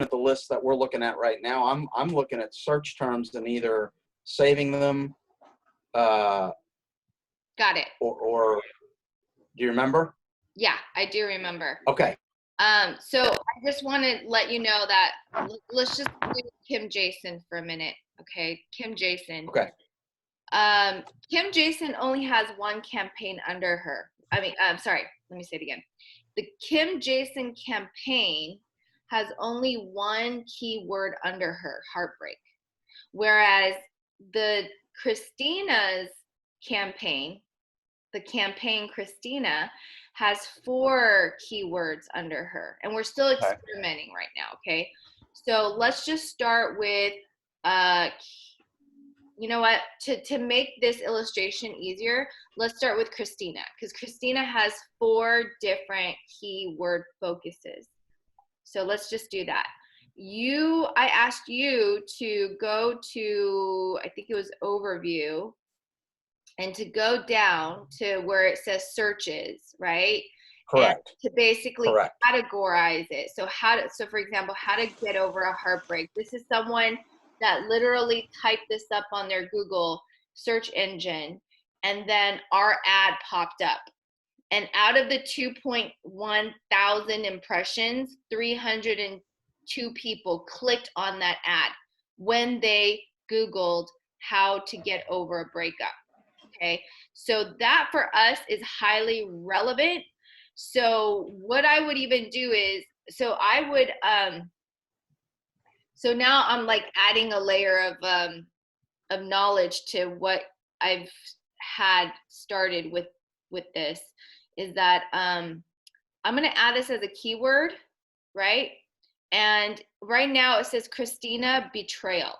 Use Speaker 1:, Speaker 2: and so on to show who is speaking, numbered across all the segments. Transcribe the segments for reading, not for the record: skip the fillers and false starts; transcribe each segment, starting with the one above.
Speaker 1: at the list that we're looking at right now, I'm looking at search terms and either saving them,
Speaker 2: Got it.
Speaker 1: or do you remember?
Speaker 2: Yeah, I do remember.
Speaker 1: Okay.
Speaker 2: So I just want to let you know that let's just do Kim Jason for a minute, okay? Kim Jason.
Speaker 1: Okay.
Speaker 2: Kim Jason only has one campaign under her. Sorry, let me say it again. The Kim Jason campaign has only one keyword under her, heartbreak. Whereas the Christina's campaign, the campaign Christina, has 4 keywords under her. And we're still experimenting right now, okay? So let's just start with, you know what, to make this illustration easier, let's start with Christina, because Christina has 4 different keyword focuses. So let's just do that. I asked you to go to, I think it was overview, and to go down to where it says searches, right?
Speaker 1: Correct.
Speaker 2: And to basically categorize it. So for example, how to get over a heartbreak. This is someone that literally typed this up on their Google search engine, and then our ad popped up. And out of the 2.1 thousand impressions, 302 people clicked on that ad when they Googled how to get over a breakup. Okay, so that for us is highly relevant. So what I would even do is, so now I'm like adding a layer of knowledge to what I've had started with this, is that I'm going to add this as a keyword, right? And right now it says Christina betrayal.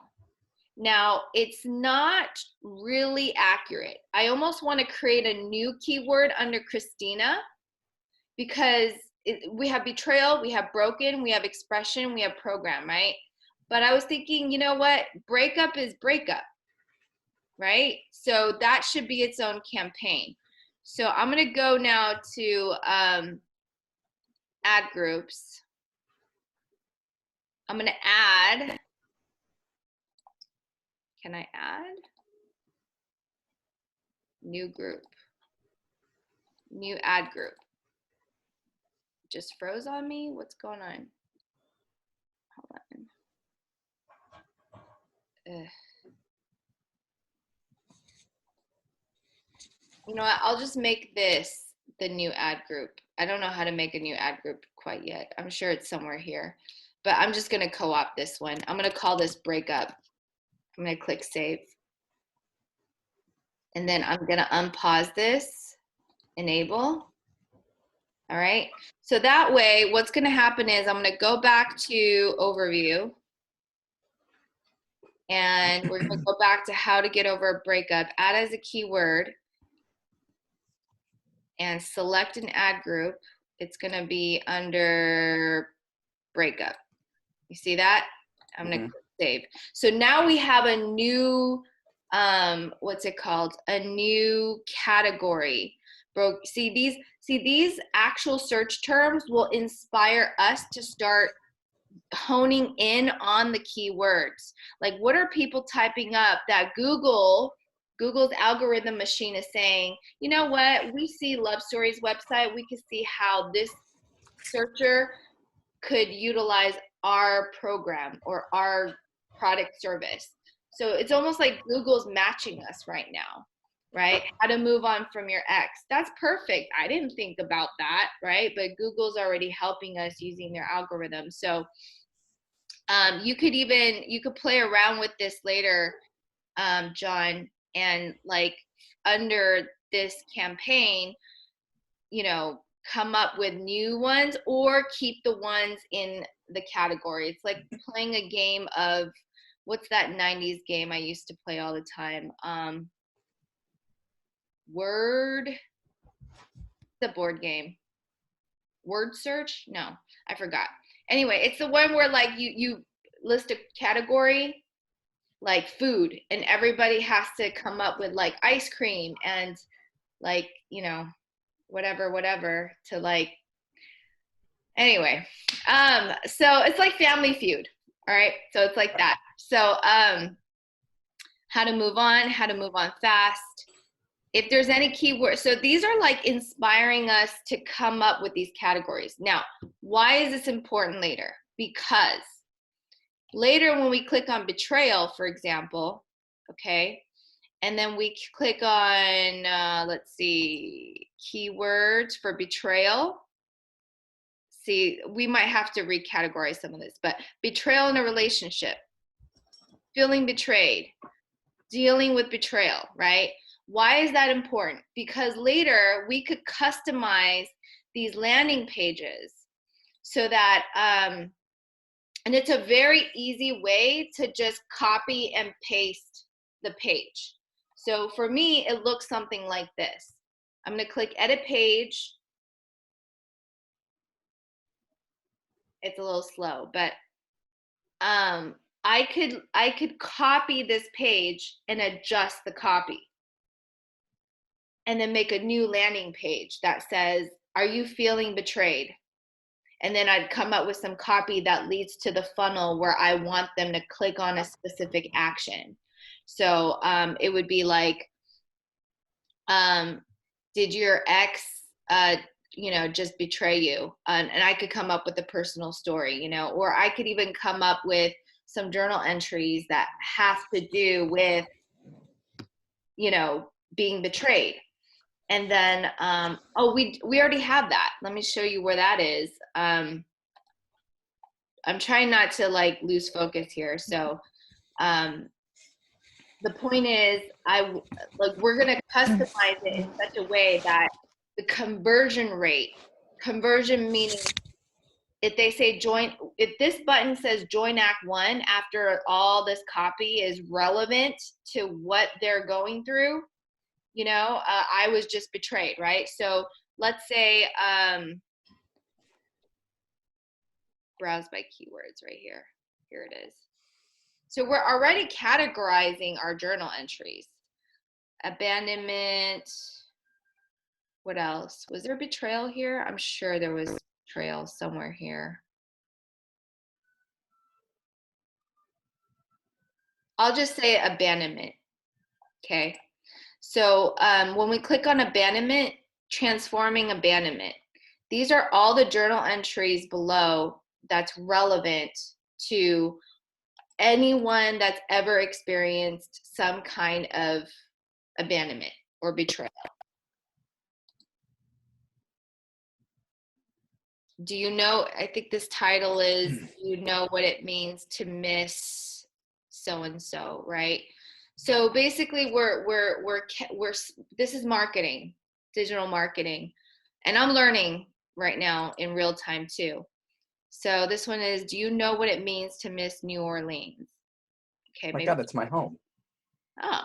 Speaker 2: Now, it's not really accurate. I almost want to create a new keyword under Christina, because we have betrayal, we have broken, we have expression, we have program, right? But I was thinking, you know what? Breakup is breakup, right? So that should be its own campaign. So I'm going to go now to ad groups. I'm going to add. Can I add? New group. New ad group. Just froze on me? What's going on? Hold on. Ugh. You know what? I'll just make this the new ad group. I don't know how to make a new ad group quite yet. I'm sure it's somewhere here. But I'm just going to co-opt this one. I'm going to call this breakup. I'm going to click save. And then I'm going to unpause this, enable. All right. So that way, what's going to happen is I'm going to go back to overview. And we're going to go back to how to get over a breakup, add as a keyword, and select an ad group. It's going to be under breakup. You see that? I'm going to click save. So now we have a new, what's it called? A new category. See these actual search terms will inspire us to start honing in on the keywords. Like, what are people typing up that Google's algorithm machine is saying, you know what, we see Love Story's website, we can see how this searcher could utilize our program or our product service. So it's almost like Google's matching us right now, right? How to move on from your ex. That's perfect. I didn't think about that, right? But Google's already helping us using their algorithm. So you could play around with this later, John, and like under this campaign, you know, come up with new ones or keep the ones in the category. It's like playing a game of, what's that 90s game I used to play all the time? The board game. Word search? No, I forgot. Anyway, it's the one where like you list a category, like food, and everybody has to come up with like ice cream and like, you know, whatever to like, Anyway, so it's like Family Feud. All right. So it's like that. So, how to move on fast. If there's any keywords, so these are like inspiring us to come up with these categories. Now, why is this important later? Because later when we click on betrayal, for example, okay, and then we click on, let's see, keywords for betrayal. See, we might have to recategorize some of this, but betrayal in a relationship, feeling betrayed, dealing with betrayal, right? Why is that important? Because later we could customize these landing pages so that, and it's a very easy way to just copy and paste the page. So for me, it looks something like this. I'm going to click edit page. It's a little slow, but I could copy this page and adjust the copy. And then make a new landing page that says, are you feeling betrayed? And then I'd come up with some copy that leads to the funnel where I want them to click on a specific action. So it would be like, did your ex, just betray you? And I could come up with a personal story, or I could even come up with some journal entries that have to do with, being betrayed. And then, we already have that. Let me show you where that is. I'm trying not to like lose focus here. So the point is, we're gonna customize it in such a way that the conversion meaning if they say if this button says join Act 1 after all this copy is relevant to what they're going through, I was just betrayed, right? So let's say, browse by keywords right here. Here it is. So we're already categorizing our journal entries. Abandonment. What else? Was there betrayal here? I'm sure there was betrayal somewhere here. I'll just say abandonment. Okay. So when we click on abandonment, transforming abandonment, these are all the journal entries below that's relevant to anyone that's ever experienced some kind of abandonment or betrayal. Do you know, I think this title is, do you know what it means to miss so-and-so, right? So basically this is marketing, digital marketing. And I'm learning right now in real time too. So this one is, do you know what it means to miss New Orleans? Okay,
Speaker 1: my God, it's my home.
Speaker 2: Oh.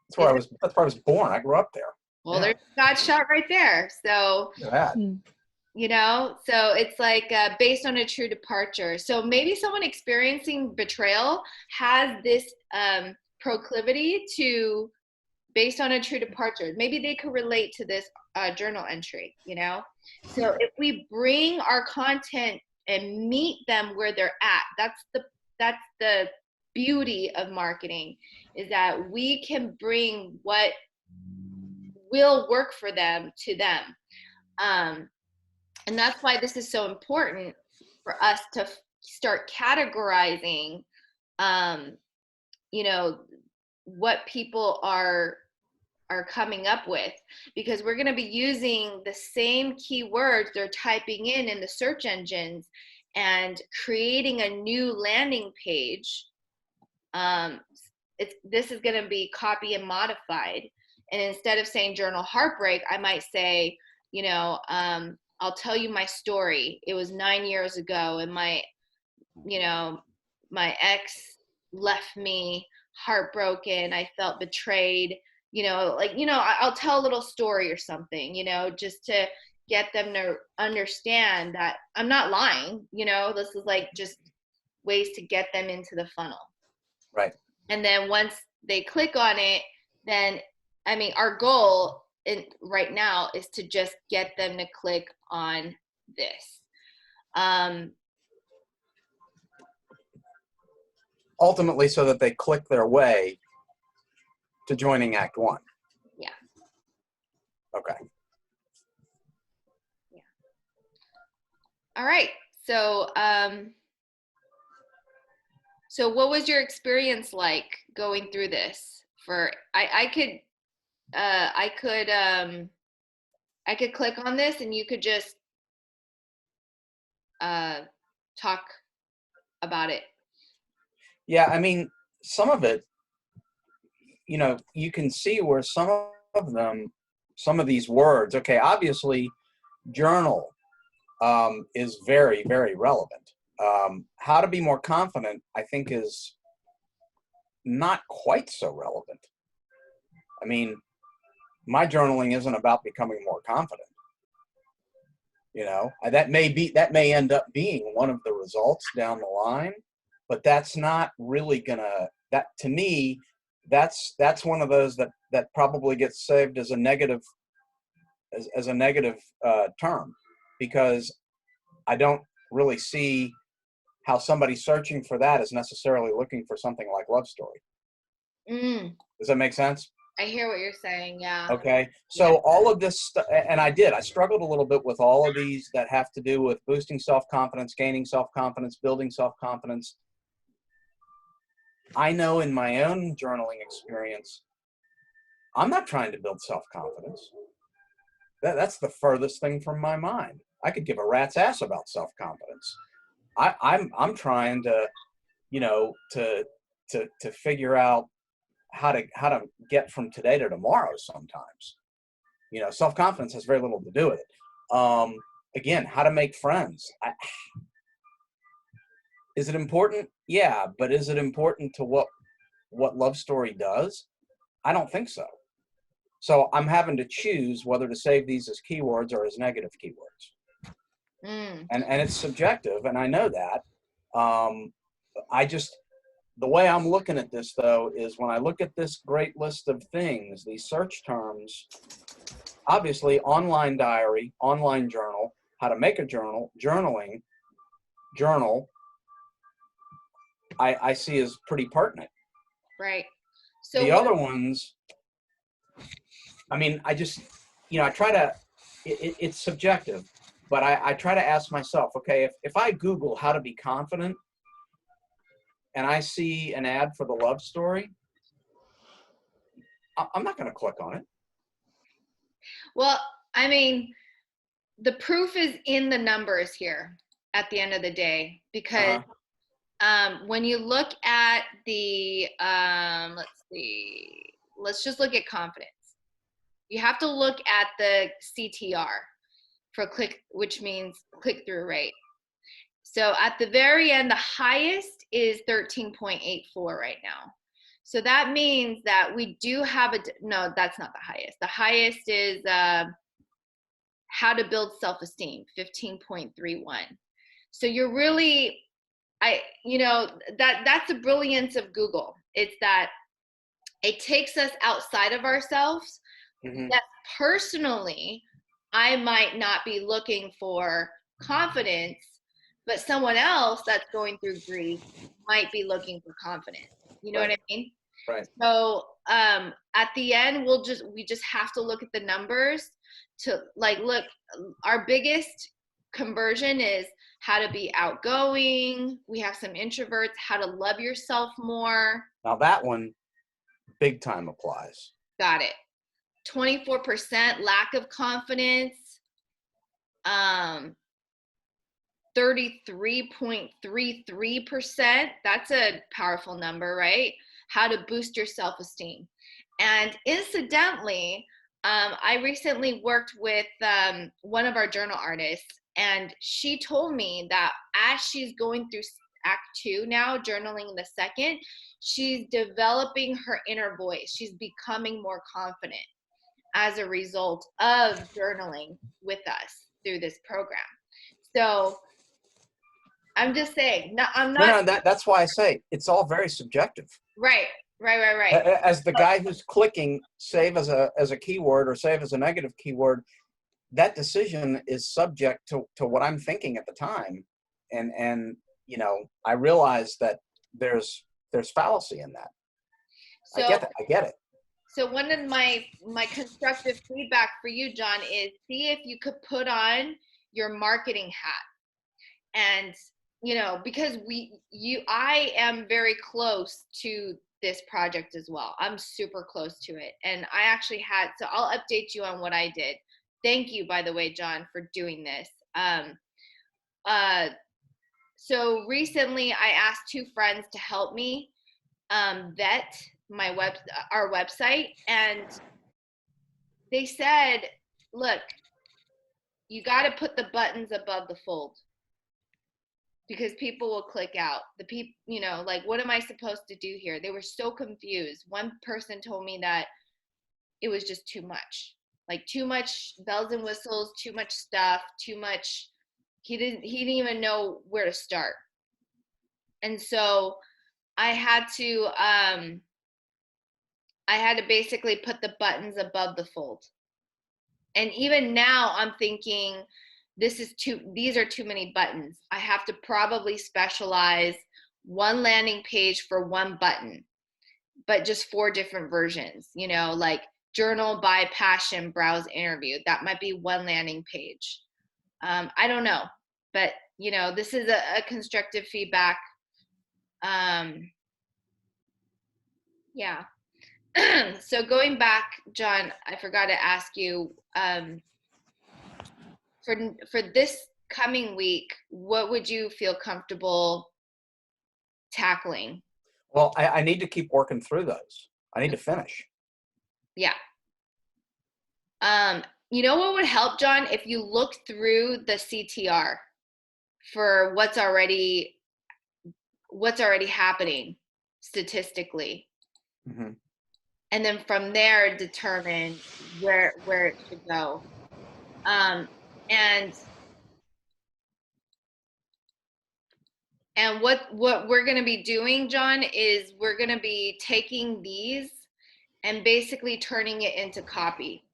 Speaker 1: That's where I was born. I grew up there.
Speaker 2: Well, there's God's shot right there. So,
Speaker 1: look at that.
Speaker 2: So it's like based on a true departure. So maybe someone experiencing betrayal has this proclivity to, based on a true departure. Maybe they could relate to this journal entry, So if we bring our content and meet them where they're at, that's the beauty of marketing, is that we can bring what will work for them to them. And that's why this is so important for us to start categorizing, what people are coming up with, because we're going to be using the same keywords they're typing in the search engines and creating a new landing page. This is going to be copy and modified. And instead of saying journal heartbreak, I might say, I'll tell you my story. It was 9 years ago, and my ex left me heartbroken. I felt betrayed. I'll tell a little story or something, just to get them to understand that I'm not lying. This is like just ways to get them into the funnel.
Speaker 1: Right.
Speaker 2: And then once they click on it, then, our goal right now is to just get them to click on this. Um,
Speaker 1: Ultimately, so that they click their way to joining Act One.
Speaker 2: yeah.
Speaker 1: Okay.
Speaker 2: Yeah. All right. So what was your experience like going through this? I could click on this and you could just uh, talk about it.
Speaker 1: Yeah, I mean, some of it, you can see where some of them, some of these words, okay, obviously, journal is very, very relevant. How to be more confident, I think, is not quite so relevant. I mean, my journaling isn't about becoming more confident. That may end up being one of the results down the line, but that's not really that to me, that's one of those that probably gets saved as a negative, as a negative term, because I don't really see how somebody searching for that is necessarily looking for something like love story.
Speaker 2: Mm,
Speaker 1: Does that make sense?
Speaker 2: I hear what you're saying. Yeah.
Speaker 1: Okay.
Speaker 2: Yeah.
Speaker 1: So all of this, and I struggled a little bit with all of these that have to do with boosting self-confidence, gaining self-confidence, building self-confidence. I know in my own journaling experience, I'm not trying to build self-confidence. That's the furthest thing from my mind. I could give a rat's ass about self-confidence. I'm trying to, to figure out how to get from today to tomorrow sometimes. Self-confidence has very little to do with it. Again, how to make friends. Is it important? Yeah, but is it important to what Love Story does? I don't think so. So I'm having to choose whether to save these as keywords or as negative keywords. And it's subjective, and I know that. The way I'm looking at this, though, is when I look at this great list of things, these search terms, obviously online diary, online journal, how to make a journal, journal, I see as pretty pertinent.
Speaker 2: Right. So
Speaker 1: The other ones, I mean, I try to, it's subjective, but I try to ask myself, okay, if I Google how to be confident and I see an ad for the love story, I'm not going to click on it.
Speaker 2: Well, I mean, the proof is in the numbers here at the end of the day, because when you look at the, let's just look at confidence. You have to look at the CTR for which means click-through rate. So at the very end, the highest is 13.84 right now. So that means that we do have no, that's not the highest. The highest is how to build self-esteem, 15.31. So you're really, that's the brilliance of Google. It's that it takes us outside of ourselves.
Speaker 1: Mm-hmm.
Speaker 2: That personally, I might not be looking for confidence, but someone else that's going through grief might be looking for confidence. You know what I mean?
Speaker 1: Right.
Speaker 2: So at the end, we just have to look at the numbers to look. Our biggest conversion is how to be outgoing. We have some introverts, how to love yourself more.
Speaker 1: Now that one, big time applies.
Speaker 2: Got it. 24% lack of confidence. 33.33%. That's a powerful number, right? How to boost your self-esteem. And incidentally, I recently worked with one of our journal artists, and she told me that as she's going through Act 2 now, journaling the second, she's developing her inner voice. She's becoming more confident as a result of journaling with us through this program. So I'm just saying,
Speaker 1: That's why I say it's all very subjective.
Speaker 2: Right.
Speaker 1: As the guy who's clicking save as a keyword or save as a negative keyword, that decision is subject to what I'm thinking at the time. And you know, I realize that there's fallacy in that. I
Speaker 2: So
Speaker 1: get that. I get it.
Speaker 2: so one of my constructive feedback for you, John, is see if you could put on your marketing hat. And you know, because I am very close to this project as well. I'm super close to it. And I actually had, so I'll update you on what I did. Thank you, by the way, John, for doing this. Uh so recently I asked two friends to help me vet our website, and they said, look, you got to put the buttons above the fold because people will click out. The people, you know, like, what am I supposed to do here? They were so confused. One person told me that it was just too much, like too much bells and whistles, too much stuff, too much. He didn't even know where to start. And so I had to, I had to basically put the buttons above the fold. And even now I'm thinking, these are too many buttons. I have to probably specialize one landing page for one button, but just four different versions, you know, like journal by passion, browse interview. That might be one landing page. I don't know, but you know, this is a constructive feedback. Yeah. So going back, John, I forgot to ask you, for this coming week, what would you feel comfortable tackling?
Speaker 1: Well, I need to keep working through those. I need to finish.
Speaker 2: Yeah. You know what would help, John, if you look through the CTR for what's already happening statistically,
Speaker 1: Hmm.
Speaker 2: and then from there determine where it should go. And what we're going to be doing, John, is we're going to be taking these and basically turning it into copy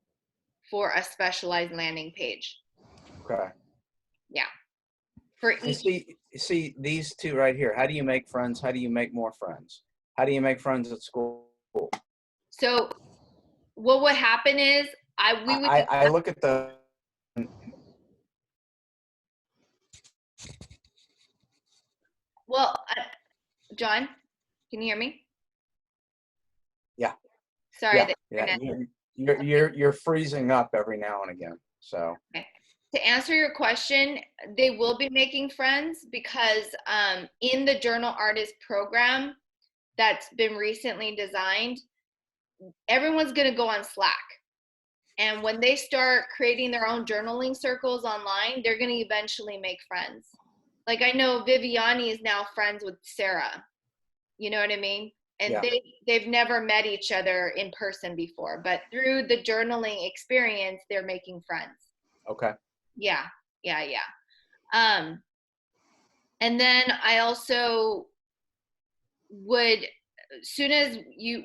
Speaker 2: for a specialized landing page.
Speaker 1: Okay.
Speaker 2: Yeah. For
Speaker 1: And
Speaker 2: each.
Speaker 1: see these two right here. How do you make friends? How do you make more friends? How do you make friends at school?
Speaker 2: So what would happen is we would do,
Speaker 1: I look at the.
Speaker 2: well, John, can you hear me?
Speaker 1: Yeah.
Speaker 2: Sorry,
Speaker 1: Yeah.
Speaker 2: the
Speaker 1: Yeah.
Speaker 2: internet.
Speaker 1: You're freezing up every now and again. So.
Speaker 2: Okay. To answer your question, they will be making friends because in the journal artist program that's been recently designed, everyone's going to go on Slack. And when they start creating their own journaling circles online, they're going to eventually make friends. Like I know Viviani is now friends with Sarah. You know what I mean? And
Speaker 1: Yeah.
Speaker 2: they've never met each other in person before, but through the journaling experience, they're making friends.
Speaker 1: Okay.
Speaker 2: Yeah, yeah, yeah. Um, and then I also would, as soon as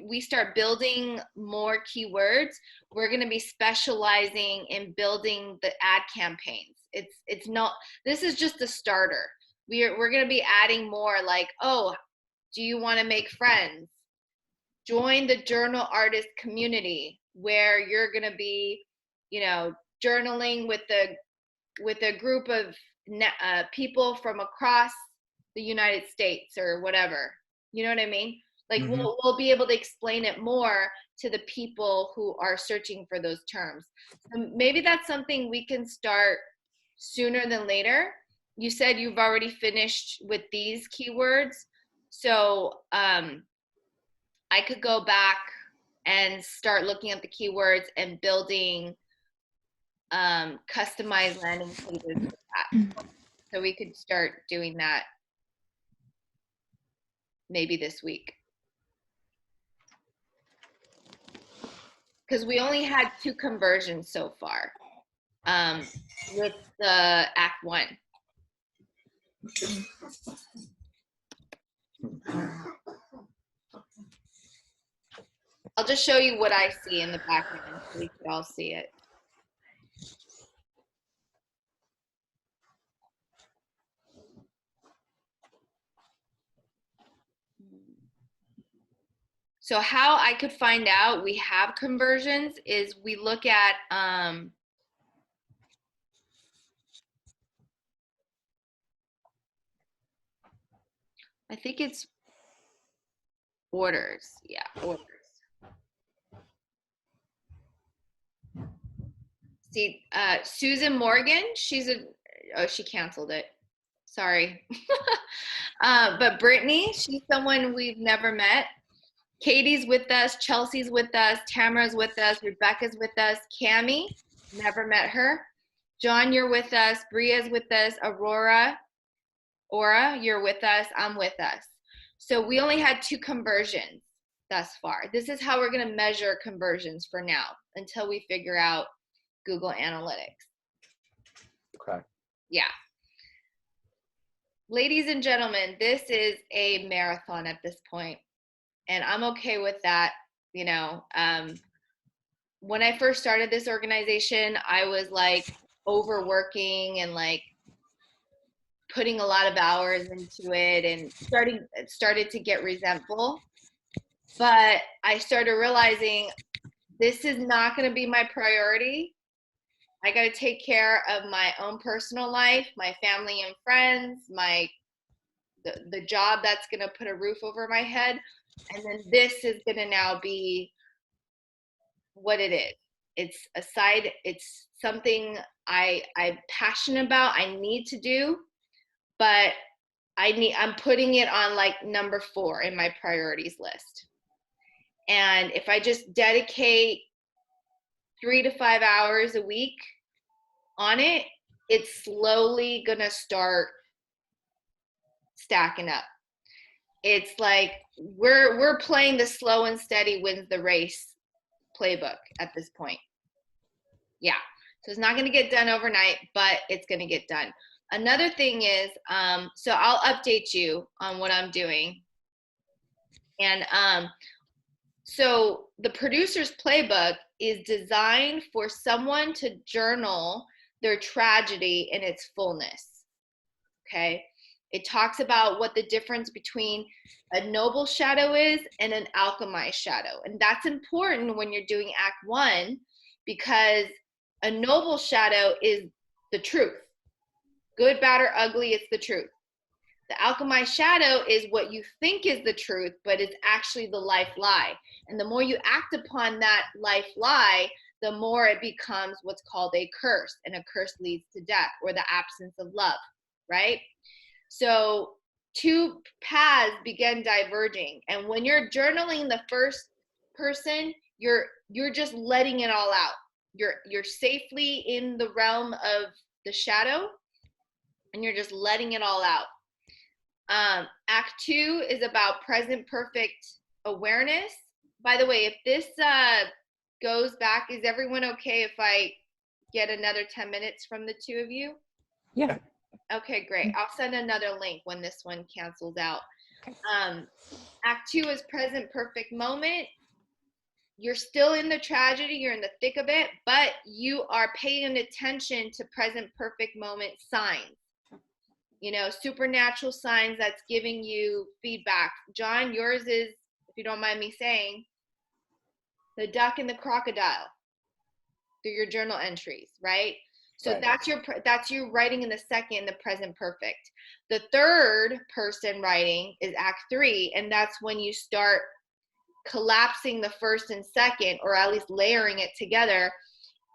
Speaker 2: we start building more keywords, we're going to be specializing in building the ad campaigns. It's not, this is just a starter. We're going to be adding more, like, oh, do you want to make friends? Join the journal artist community where you're going to be, you know, journaling with a group of people from across the United States or whatever. You know what I mean? Like
Speaker 1: Mm-hmm.
Speaker 2: we'll be able to explain it more to the people who are searching for those terms. So maybe that's something we can start sooner than later. You said you've already finished with these keywords, so I could go back and start looking at the keywords and building customized landing pages for that. So we could start doing that maybe this week. Because we only had 2 conversions so far with the Act 1. I'll just show you what I see in the background so we can all see it. So how I could find out we have conversions is we look at I think it's orders. Yeah, orders. See, Susan Morgan, she canceled it. Sorry. But Brittany, she's someone we've never met. Katie's with us, Chelsea's with us, Tamara's with us, Rebecca's with us, Cammie, never met her. John, you're with us, Bria's with us, Aura, you're with us, I'm with us. So we only had 2 conversions thus far. This is how we're gonna measure conversions for now until we figure out Google Analytics.
Speaker 1: Okay.
Speaker 2: Yeah. Ladies and gentlemen, this is a marathon at this point, and I'm okay with that. You know, when I first started this organization, I was like overworking and like putting a lot of hours into it and started to get resentful. But I started realizing this is not going to be my priority. I got to take care of my own personal life, my family and friends, the job that's going to put a roof over my head. And then this is going to now be what it is. It's something I'm passionate about, I need to do, but I'm putting it on like number 4 in my priorities list. And if I just dedicate 3 to 5 hours a week on it, it's slowly gonna start stacking up. It's like we're playing the slow and steady wins the race playbook at this point. Yeah, so it's not gonna get done overnight, but it's gonna get done. Another thing is, so I'll update you on what I'm doing. And so the producer's playbook is designed for someone to journal their tragedy in its fullness. Okay. It talks about what the difference between a noble shadow is and an alchemized shadow. And that's important when you're doing Act 1, because a noble shadow is the truth. Good, bad, or ugly, it's the truth. The alchemized shadow is what you think is the truth, but it's actually the life lie. And the more you act upon that life lie, the more it becomes what's called a curse. And a curse leads to death or the absence of love, right? So 2 paths begin diverging. And when you're journaling the first person, you're just letting it all out. You're safely in the realm of the shadow, and you're just letting it all out. Act 2 is about present perfect awareness. By the way, if this goes back, is everyone okay if I get another 10 minutes from the 2 of you?
Speaker 3: Yeah.
Speaker 2: Okay, great. I'll send another link when this one cancels out.
Speaker 3: Okay.
Speaker 2: Act 2 is present perfect moment. You're still in the tragedy, you're in the thick of it, but you are paying attention to present perfect moment signs. You know, supernatural signs that's giving you feedback. John, yours is, if you don't mind me saying, the duck and the crocodile through your journal entries, right? So right. That's you writing in the second, the present perfect. The third person writing is Act 3, and that's when you start collapsing the first and second, or at least layering it together,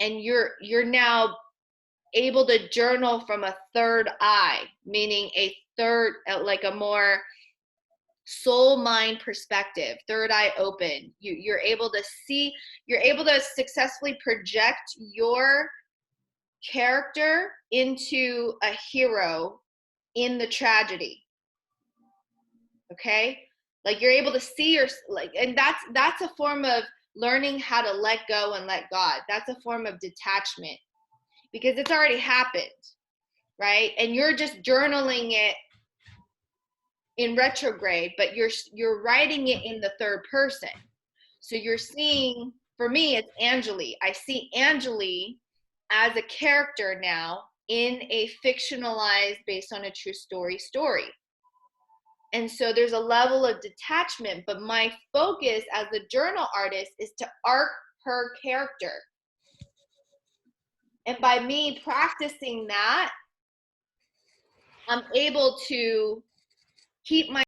Speaker 2: and you're now able to journal from a third eye, meaning a third, like a more soul mind perspective, third eye open. You're able to see, you're able to successfully project your character into a hero in the tragedy. Okay, like you're able to see your, like, and that's a form of learning how to let go and let God. That's a form of detachment, because it's already happened, right? And you're just journaling it in retrograde, but you're writing it in the third person. So you're seeing, for me, it's Angeli. I see Angeli as a character now in a fictionalized, based on a true story. And so there's a level of detachment, but my focus as the journal artist is to arc her character. And by me practicing that, I'm able to keep my